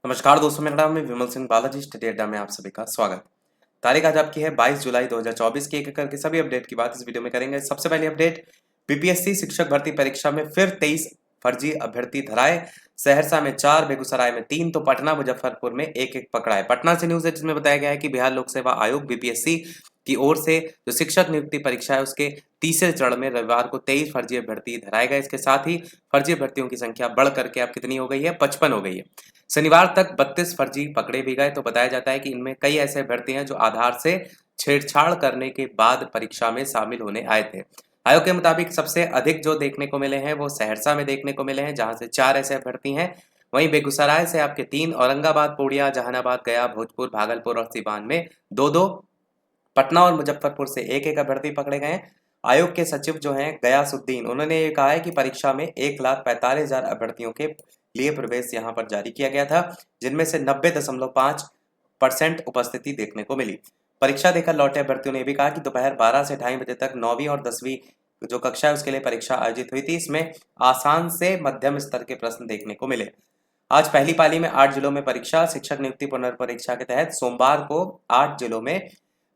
नमस्कार दोस्तों, मेरा नाम है विमल सिंह बालाजी। स्टडी अड्डा में आप सभी का स्वागत। तारीख आज आपकी है 22 जुलाई 2024 की। एक एक करके सभी अपडेट की बात इस वीडियो में करेंगे। सबसे पहली अपडेट, बीपीएससी शिक्षक भर्ती परीक्षा में फिर 23 फर्जी अभ्यर्थी धराए। सहरसा में 4, बेगूसराय में 3 तो पटना मुजफ्फरपुर में एक एक पकड़ा है। पटना से न्यूज है जिसमें बताया गया है कि बिहार लोक सेवा आयोग बीपीएससी की ओर से जो शिक्षक नियुक्ति परीक्षा है उसके तीसरे चरण में रविवार को 23 फर्जी अभ्यर्थी धराए गए। इसके साथ ही फर्जी अभ्यर्थियों की संख्या बढ़ करके अब कितनी हो गई है, 55 हो गई है। शनिवार तक 32 फर्जी पकड़े भी गए। तो बताया जाता है कि इनमें कई ऐसे अभ्यर्थी हैं जो आधार से छेड़छाड़ करने के बाद परीक्षा में शामिल होने आए थे। आयोग के मुताबिक सबसे अधिक जो देखने को मिले हैं वो सहरसा में देखने को मिले हैं, जहां से 4 ऐसे अभ्यर्थी हैं। वहीं बेगूसराय से आपके 3, औरंगाबाद, पूर्णिया, जहानाबाद, गया, भोजपुर, भागलपुर और सीवान में 2-2, पटना और मुजफ्फरपुर से एक एक अभ्यर्थी पकड़े गए हैं। आयोग के सचिव जो हैं गयासुद्दीन, उन्होंने ये कहा है कि परीक्षा में 1,45,000 अभ्यर्थियों के लिए प्रवेश यहाँ पर जारी किया गया था, जिनमें से 90.5% उपस्थिति देखने को मिली। परीक्षा देकर लौटे अभ्यर्थियों ने भी कहा कि दोपहर 12 से 2:30 बजे तक 9वीं और 10वीं जो कक्षा है उसके लिए परीक्षा आयोजित हुई थी। इसमें आसान से मध्यम स्तर के प्रश्न देखने को मिले। आज पहली पाली में 8 जिलों में परीक्षा। शिक्षक नियुक्ति पुनर्परीक्षा के तहत सोमवार को 8 जिलों में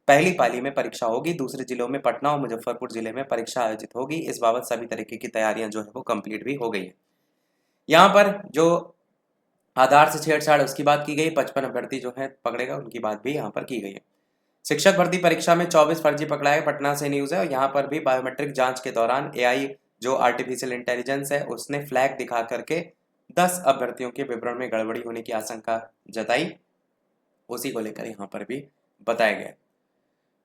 पहली पाली में परीक्षा होगी। दूसरे जिलों में पटना और मुजफ्फरपुर जिले में परीक्षा आयोजित होगी। इस बाबत सभी तरीके की तैयारियां जो है वो कंप्लीट भी हो गई है। यहाँ पर जो आधार से छेड़छाड़ उसकी बात की गई, 55 अभ्यर्थी जो है पकड़ेगा उनकी बात भी यहाँ पर की गई है। शिक्षक भर्ती परीक्षा में 24 फर्जी पकड़ाए, पटना से न्यूज है। और यहाँ पर भी बायोमेट्रिक जांच के दौरान एआई जो आर्टिफिशियल इंटेलिजेंस है उसने फ्लैग दिखा करके 10 अभ्यर्थियों के विवरण में गड़बड़ी होने की आशंका जताई। उसी को लेकर यहाँ पर भी बताया गया।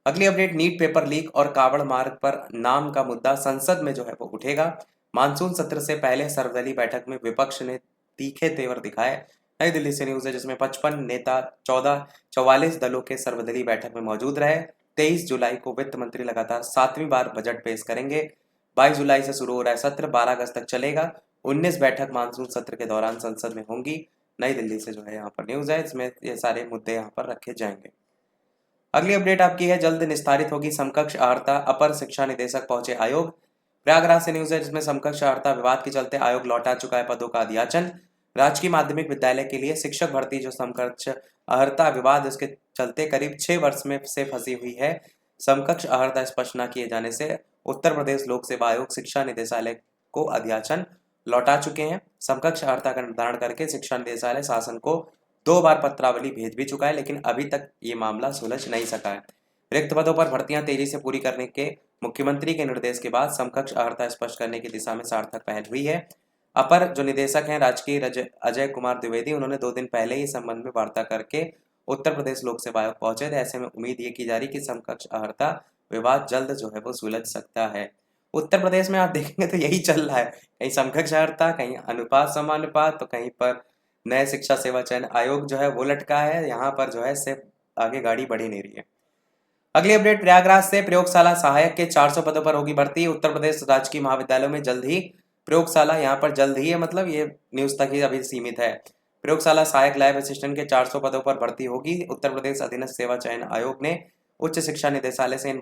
अगली अपडेट, नीट पेपर लीक और कावड़ मार्ग पर नाम का मुद्दा संसद में जो है वो उठेगा। मानसून सत्र से पहले सर्वदलीय बैठक में विपक्ष ने तीखे तेवर दिखाए। नई दिल्ली से न्यूज है जिसमें 55 नेता 44 दलों के सर्वदलीय बैठक में मौजूद रहे। 23 जुलाई को वित्त मंत्री लगातार 7वीं बार बजट पेश करेंगे। 22 जुलाई से शुरू हो रहा है सत्र, 12 अगस्त तक चलेगा। 19 बैठक मानसून सत्र के दौरान संसद में होंगी। नई दिल्ली से जो है यहाँ पर न्यूज है, इसमें ये सारे मुद्दे यहाँ पर रखे जाएंगे। अगली अपडेट आपकी है, जल्द निस्तारित होगी समकक्ष अहर्ता, अपर शिक्षा निदेशक पहुंचे आयोग। प्रयागराज से न्यूज है जिसमें समकक्ष अहर्ता विवाद के चलते आयोग लौटा चुका है पदों का अध्याचन। राजकीय माध्यमिक विद्यालय के लिए शिक्षक भर्ती जो समकक्ष अहर्ता विवाद उसके चलते करीब 6 वर्ष में से फंसी हुई है। समकक्ष अहर्ता स्पष्ट न किए जाने से उत्तर प्रदेश लोक सेवा आयोग शिक्षा निदेशालय को अध्याचन लौटा चुके हैं। समकक्ष अहर्ता का निर्धारण करके शिक्षा निदेशालय शासन को 2 बार पत्रावली भेज भी चुका है, लेकिन अभी तक ये मामला सुलझ नहीं सका है। रिक्त पदों पर भर्तियां तेजी से पूरी करने के मुख्यमंत्री के निर्देश के बाद समकक्ष अहर्ता स्पष्ट करने की दिशा में सार्थक पहल हुई है। अपर जो निदेशक हैं राजकीय अजय कुमार द्विवेदी, उन्होंने 2 दिन पहले ही इस संबंध में वार्ता करके उत्तर प्रदेश लोक सेवा आयोग पहुंचे थे। ऐसे में उम्मीद ये की जा रही कि समकक्ष अहर्ता विवाद जल्द जो है वो सुलझ सकता है। उत्तर प्रदेश में आप देखेंगे तो यही चल रहा है, कहीं समकक्ष अहर्ता, कहीं अनुपात समानुपात, तो कहीं पर नए शिक्षा सेवा चयन आयोग जो है वो लटका है। यहाँ पर जो है सिर्फ आगे गाड़ी बढ़ी नहीं रही है। अगली अपडेट, प्रयागराज से प्रयोगशाला सहायक के 400 पदों पर होगी भर्ती। उत्तर प्रदेश राजकीय महाविद्यालयों में जल्द ही प्रयोगशाला, यहाँ पर जल्द ही है मतलब ये न्यूज तक ही अभी सीमित है। प्रयोगशाला सहायक लैब असिस्टेंट के 400 पदों पर भर्ती होगी। उत्तर प्रदेश अधीनस्थ सेवा चयन आयोग ने उच्च शिक्षा निदेशालय से इन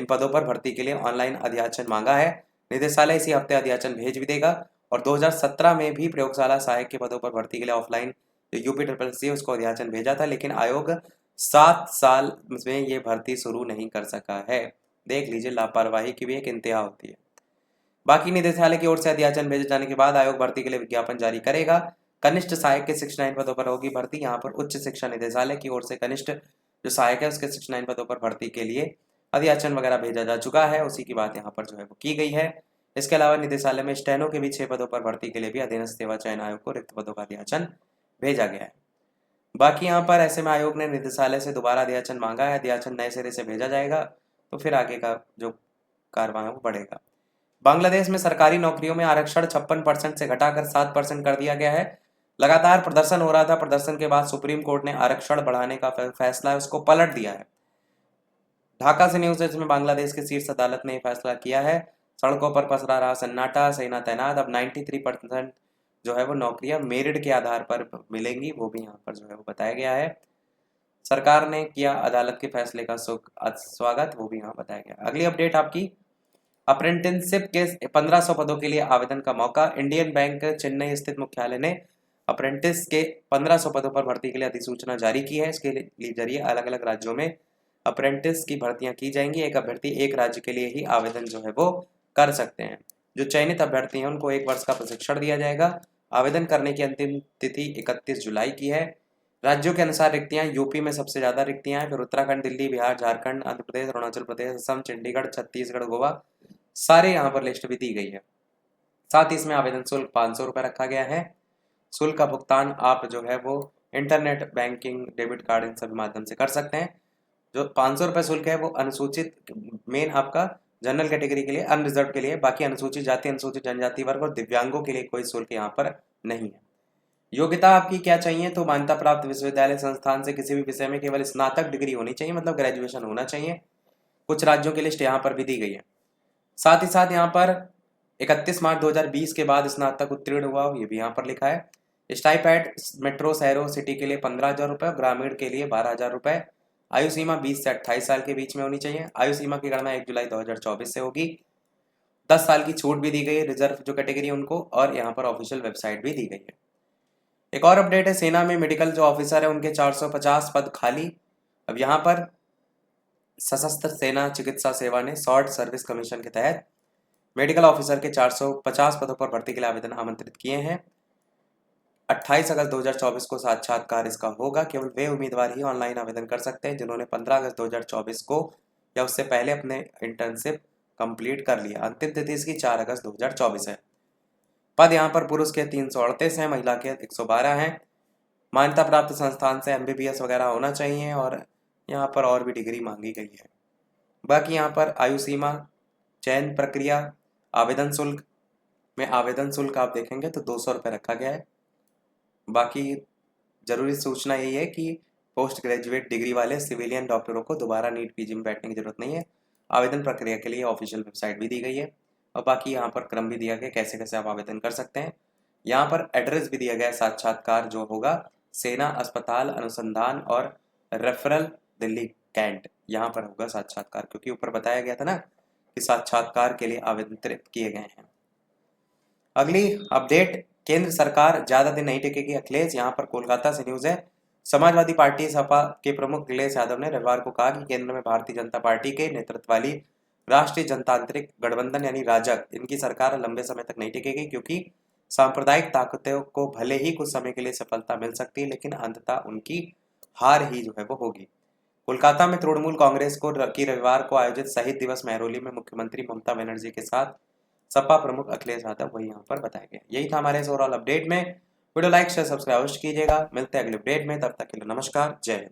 पदों पर भर्ती के लिए ऑनलाइन अध्याचन मांगा है। निदेशालय इसी हफ्ते अध्याचन भेज भी देगा। और 2017 में भी प्रयोगशाला सहायक के पदों पर भर्ती के लिए ऑफलाइन जो यूपी उसको अध्याचन भेजा था, लेकिन आयोग 7 साल में ये भर्ती शुरू नहीं कर सका है। देख लीजिए, लापरवाही की भी एक इंतहा होती है। बाकी निदेशालय की ओर से अध्याचन भेजे जाने के बाद आयोग भर्ती के लिए विज्ञापन जारी करेगा। कनिष्ठ सहायक के 69 पदों पर होगी भर्ती। यहाँ पर उच्च शिक्षा निदेशालय की ओर से कनिष्ठ जो सहायक है उसके 69 पदों पर भर्ती के लिए अध्याचन वगैरह भेजा जा चुका है। उसी की बात यहाँ पर जो है वो की गई है। इसके अलावा निदेशालय में स्टेनो के भी 6 पदों पर भर्ती के लिए भी अधीनस्थ सेवा चयन आयोग को रिक्त पदों का अध्याचन भेजा गया है। बाकी यहाँ पर ऐसे में आयोग ने निदेशालय से दोबारा अध्याचन मांगा है। अध्याचन नए सिरे से भेजा जाएगा तो फिर आगे का जो कार्रवाई है वो बढ़ेगा। बांग्लादेश में सरकारी नौकरियों में आरक्षण 56% से घटाकर 7% कर दिया गया है। लगातार प्रदर्शन हो रहा था, प्रदर्शन के बाद सुप्रीम कोर्ट ने आरक्षण बढ़ाने का फैसला है उसको पलट दिया है। ढाका से न्यूज है जिसमें बांग्लादेश की शीर्ष अदालत ने फैसला किया है। सड़कों पर पसरा रहा सन्नाटा, सेना तैनात। अब 93% जो है वो नौकरियां मेरिट के आधार पर मिलेंगी, वो भी यहाँ पर जो है वो बताया गया है। सरकार ने किया अदालत के फैसले का स्वागत, वो भी यहाँ बताया गया। अगली अपडेट आपकी, अप्रेंटिसशिप के 1500 पदों के लिए आवेदन का मौका। इंडियन बैंक चेन्नई स्थित मुख्यालय ने अप्रेंटिस के 1500 पदों पर भर्ती के लिए अधिसूचना जारी की है। इसके जरिए अलग अलग राज्यों में अप्रेंटिस की भर्तियां की जाएंगी। एक अभ्यर्थी एक राज्य के लिए ही आवेदन जो है वो कर सकते हैं। जो चयनित अभ्यर्थी हैं उनको 1 वर्ष का प्रशिक्षण दिया जाएगा। आवेदन करने की अंतिम तिथि 31 जुलाई की है। राज्यों के अनुसार रिक्तियां, यूपी में सबसे ज्यादा रिक्तियां हैं, फिर उत्तराखंड, दिल्ली, बिहार, झारखंड, आंध्र प्रदेश, अरुणाचल प्रदेश, असम, चंडीगढ़, छत्तीसगढ़, गोवा, सारे यहाँ पर लिस्ट भी दी गई है। साथ ही इसमें आवेदन शुल्क 500 रुपये रखा गया है। शुल्क का भुगतान आप जो है वो इंटरनेट बैंकिंग, डेबिट कार्ड, इन सभी माध्यम से कर सकते हैं। जो 500 रुपये शुल्क है वो अनुसूचित, मेन आपका जनरल कैटेगरी के लिए, अनरिजर्व के लिए, बाकी अनुसूचित जाति, अनुसूचित जनजाति वर्ग और दिव्यांगों के लिए कोई शुल्क यहाँ पर नहीं है। योग्यता आपकी क्या चाहिए, तो मान्यता प्राप्त विश्वविद्यालय संस्थान से किसी भी विषय में केवल स्नातक डिग्री होनी चाहिए, मतलब ग्रेजुएशन होना चाहिए। कुछ राज्यों की लिस्ट यहाँ पर भी दी गई है। साथ ही साथ यहाँ पर 31 मार्च 2020 के बाद स्नातक उत्तीर्ण हुआ हो, ये भी यहाँ पर लिखा है। स्टाइपेंड मेट्रो शहरों सिटी के लिए 15,000 रुपये, ग्रामीण के लिए 12,000 रुपये। आयु सीमा 20 से 28 साल के बीच में होनी चाहिए। आयु सीमा की गणना 1 जुलाई 2024 से होगी। 10 साल की छूट भी दी गई है रिजर्व जो कैटेगरी उनको, और यहाँ पर ऑफिशियल वेबसाइट भी दी गई है। एक और अपडेट है, सेना में मेडिकल जो ऑफिसर है उनके 450 पद खाली। अब यहाँ पर सशस्त्र सेना चिकित्सा सेवा ने शॉर्ट सर्विस कमीशन के तहत मेडिकल ऑफिसर के 450 पदों पर भर्ती के लिए आवेदन आमंत्रित किए हैं। 28 अगस्त 2024 को साक्षात्कार इसका होगा। केवल वे उम्मीदवार ही ऑनलाइन आवेदन कर सकते हैं जिन्होंने 15 अगस्त 2024 को या उससे पहले अपने इंटर्नशिप कंप्लीट कर लिया। अंतिम तिथि इसकी 4 अगस्त 2024 है। पद यहाँ पर पुरुष के 338 हैं, महिला के 112 हैं। मान्यता प्राप्त संस्थान से MBBS वगैरह होना चाहिए और यहाँ पर और भी डिग्री मांगी गई है। बाकी यहाँ पर आयु सीमा, चयन प्रक्रिया, आवेदन शुल्क में आवेदन शुल्क आप देखेंगे तो 200 रुपये रखा गया है। बाकी जरूरी सूचना यही है कि पोस्ट ग्रेजुएट डिग्री वाले सिविलियन डॉक्टरों को दोबारा नीट PG में बैठने की जरूरत नहीं है। आवेदन प्रक्रिया के लिए ऑफिशियल वेबसाइट भी दी गई है और बाकी यहाँ पर क्रम भी दिया गया कैसे कैसे आप आवेदन कर सकते हैं। यहाँ पर एड्रेस भी दिया गया है। साक्षात्कार जो होगा सेना अस्पताल अनुसंधान और रेफरल दिल्ली कैंट, यहाँ पर होगा साक्षात्कार, क्योंकि ऊपर बताया गया था ना कि साक्षात्कार के लिए आवेदन किए गए हैं। अगली अपडेट, केंद्र सरकार ज्यादा दिन नहीं टिकेगी अखिलेश, यहाँ पर कोलकाता से न्यूज है। समाजवादी पार्टी सपा के प्रमुख अखिलेश यादव ने रविवार को कहा कि केंद्र में भारतीय जनता पार्टी के नेतृत्व वाली राष्ट्रीय जनतांत्रिक गठबंधन यानी राजग, इनकी सरकार लंबे समय तक नहीं टिकेगी, क्योंकि सांप्रदायिक ताकतों को भले ही कुछ समय के लिए सफलता मिल सकती है लेकिन अंततः उनकी हार ही जो है वो होगी। कोलकाता में तृणमूल कांग्रेस को की रविवार को आयोजित शहीद दिवस मेहरोली में मुख्यमंत्री ममता बनर्जी के साथ सपा प्रमुख अखिलेश यादव वही यहाँ पर बताया गया। यही था हमारे इस ओवरऑल अपडेट में। वीडियो लाइक शेयर सब्सक्राइब कीजिएगा। मिलते हैं अगले अपडेट में, तब तक के लिए नमस्कार, जय हिंद।